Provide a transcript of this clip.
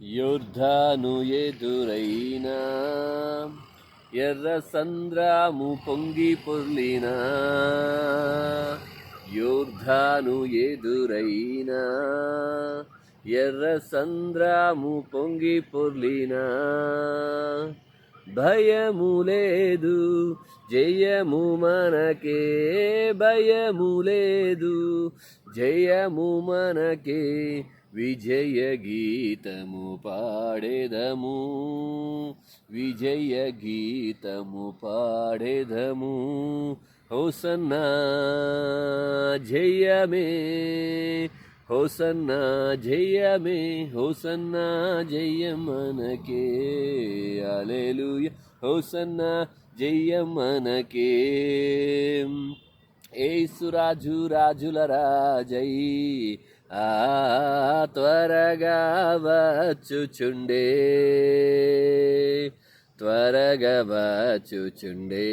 యోర్ధాను ఎదురైనా ఎర్ర సంద్రము పొంగి పొర్లినా యోర్ధాను ఎదురైనా ఎర్ర సంద్రము పొంగి పొర్లినా భయము లేదు జయము మనకే భయము లేదు జయము మనకే విజయ గీతము పాడెదము విజయ గీతము పాడెదము హోసన్నా జయమే హోసన్నా జయమే హోసన్నా జయమనకే హల్లెలూయా హోసన్నా జయమనకే యేసురాజు రాజుల రాజై త్వరగా వచ్చుచుండే త్వరగా వచ్చుచుండే